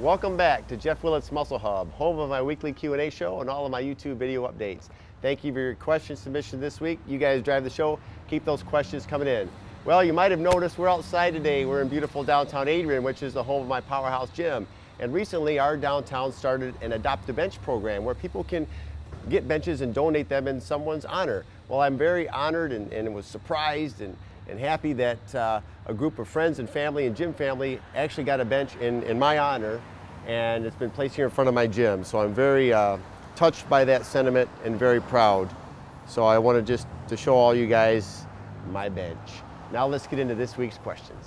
Welcome back to Jeff Willett's Muscle Hub, home of my weekly Q&A show and all of my YouTube video updates. Thank you for your question submission this week. You guys drive the show. Keep those questions coming in. Well, you might have noticed we're outside today. We're in beautiful downtown Adrian, which is the home of my Powerhouse Gym. And recently, our downtown started an Adopt a Bench program where people can get benches and donate them in someone's honor. Well, I'm very honored and was surprised and happy that a group of friends and family and gym family actually got a bench in my honor, and it's been placed here in front of my gym. So I'm very touched by that sentiment and very proud. So I wanted just to show all you guys my bench. Now let's get into this week's questions.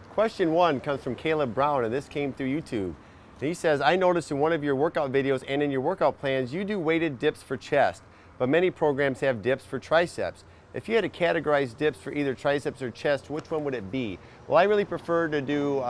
Question 1 comes from Caleb Brown, and this came through YouTube. And he says, I noticed in one of your workout videos and in your workout plans, you do weighted dips for chest, but many programs have dips for triceps. If you had to categorize dips for either triceps or chest, which one would it be? Well, I really prefer to do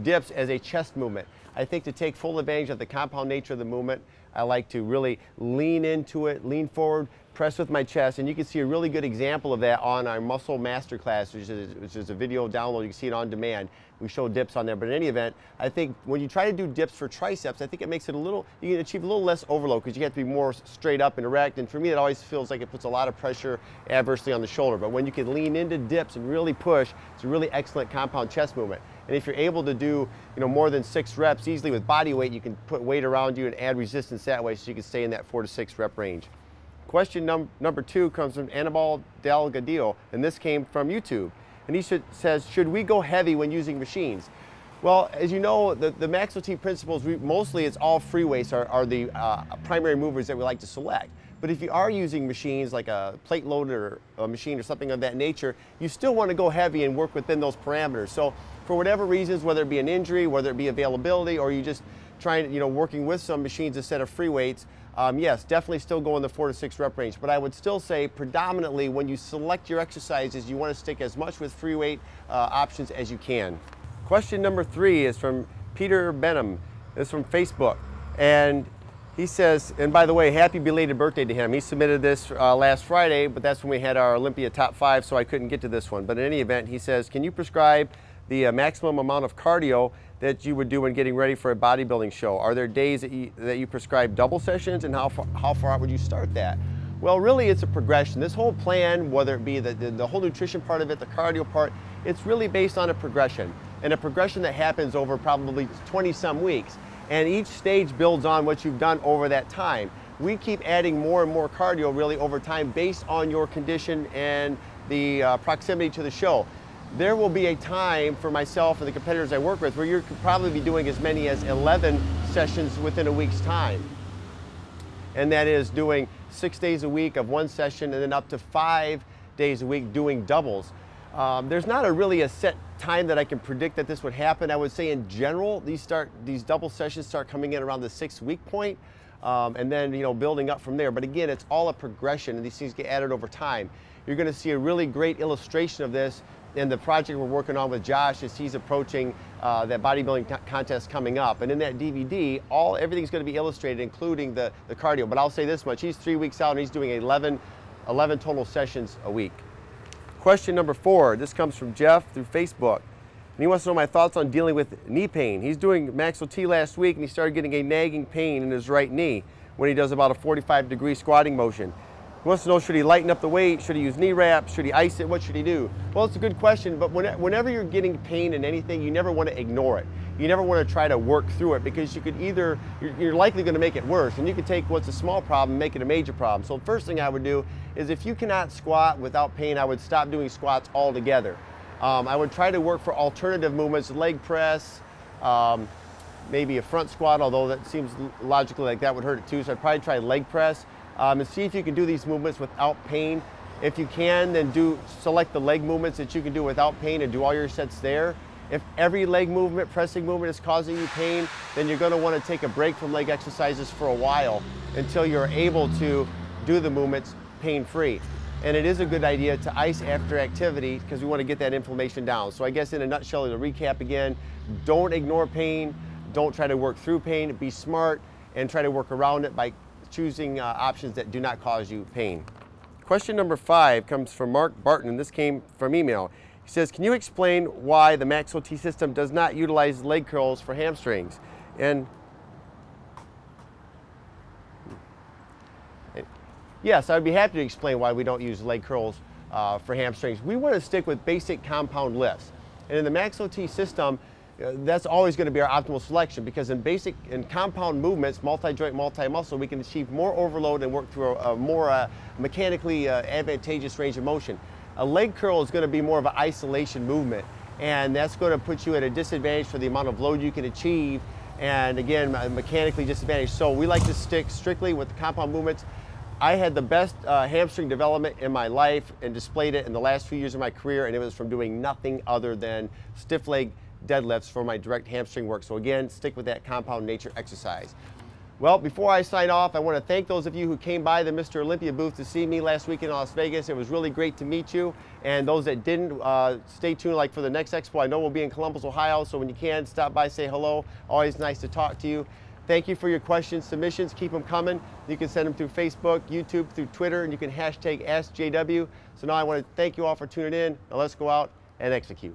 dips as a chest movement. I think to take full advantage of the compound nature of the movement, I like to really lean into it, lean forward, press with my chest, and you can see a really good example of that on our Muscle Masterclass, which is a video download. You can see it on demand. We show dips on there, but in any event, I think when you try to do dips for triceps, I think it makes it you can achieve a little less overload because you have to be more straight up and erect, and for me, it always feels like it puts a lot of pressure adversely on the shoulder. But when you can lean into dips and really push, it's a really excellent compound chest movement. And if you're able to do more than 6 reps easily with body weight, you can put weight around you and add resistance that way so you can stay in that 4 to 6 rep range. Question number 2 comes from Anibal Delgadillo, and this came from YouTube. And he says, should we go heavy when using machines? Well, as you know, the Maxwell T principles, mostly it's all free weights are the primary movers that we like to select. But if you are using machines like a plate loader or a machine or something of that nature, you still want to go heavy and work within those parameters. So for whatever reasons, whether it be an injury, whether it be availability, or you just trying, working with some machines instead of free weights, yes, definitely still go in the 4 to 6 rep range. But I would still say predominantly when you select your exercises, you want to stick as much with free weight options as you can. Question number 3 is from Peter Benham. It's from Facebook. And he says, and by the way, happy belated birthday to him. He submitted this last Friday, but that's when we had our Olympia Top 5, so I couldn't get to this one. But in any event, he says, can you prescribe the maximum amount of cardio that you would do when getting ready for a bodybuilding show? Are there days that you prescribe double sessions, and how far out would you start that? Well, really it's a progression. This whole plan, whether it be the whole nutrition part of it, the cardio part, it's really based on a progression. And a progression that happens over probably 20-some weeks. And each stage builds on what you've done over that time. We keep adding more and more cardio really over time based on your condition and the proximity to the show. There will be a time for myself and the competitors I work with where you could probably be doing as many as 11 sessions within a week's time. And that is doing 6 days a week of one session and then up to 5 days a week doing doubles. There's not really a set time that I can predict that this would happen. I would say in general, these double sessions start coming in around the 6-week point, and then building up from there. But again, it's all a progression, and these things get added over time. You're going to see a really great illustration of this in the project we're working on with Josh as he's approaching that bodybuilding contest coming up. And in that DVD, everything's going to be illustrated, including the cardio. But I'll say this much: he's 3 weeks out and he's doing 11 total sessions a week. Question number 4, this comes from Jeff through Facebook. And he wants to know my thoughts on dealing with knee pain. He's doing Maxwell T last week and he started getting a nagging pain in his right knee when he does about a 45-degree squatting motion. He wants to know, should he lighten up the weight? Should he use knee wraps? Should he ice it? What should he do? Well, it's a good question, but whenever you're getting pain in anything, you never want to ignore it. You never want to try to work through it because you're likely going to make it worse, and you could take what's a small problem and make it a major problem. So the first thing I would do is if you cannot squat without pain, I would stop doing squats altogether. I would try to work for alternative movements, leg press, maybe a front squat, although that seems logically like that would hurt it too, so I'd probably try leg press. And see if you can do these movements without pain. If you can, then select the leg movements that you can do without pain and do all your sets there. If every leg movement, pressing movement, is causing you pain, then you're going to want to take a break from leg exercises for a while until you're able to do the movements pain-free. And it is a good idea to ice after activity because we want to get that inflammation down. So I guess in a nutshell, to recap again, don't ignore pain, don't try to work through pain, be smart, and try to work around it by choosing options that do not cause you pain. Question number 5 comes from Mark Barton, and this came from email. He says, can you explain why the Maxwell T system does not utilize leg curls for hamstrings? And yes, I'd be happy to explain why we don't use leg curls for hamstrings. We want to stick with basic compound lifts. And in the Max OT system, that's always going to be our optimal selection, because in compound movements, multi-joint, multi-muscle, we can achieve more overload and work through a more mechanically advantageous range of motion. A leg curl is going to be more of an isolation movement, and that's going to put you at a disadvantage for the amount of load you can achieve, and again, mechanically disadvantaged. So we like to stick strictly with the compound movements. I had the best hamstring development in my life and displayed it in the last few years of my career, and it was from doing nothing other than stiff leg deadlifts for my direct hamstring work. So again, stick with that compound nature exercise. Well, before I sign off, I want to thank those of you who came by the Mr. Olympia booth to see me last week in Las Vegas. It was really great to meet you. And those that didn't, stay tuned like for the next expo. I know we'll be in Columbus, Ohio, so when you can, stop by, say hello. Always nice to talk to you. Thank you for your questions, submissions. Keep them coming. You can send them through Facebook, YouTube, through Twitter, and you can hashtag AskJW. So now I want to thank you all for tuning in. Now let's go out and execute.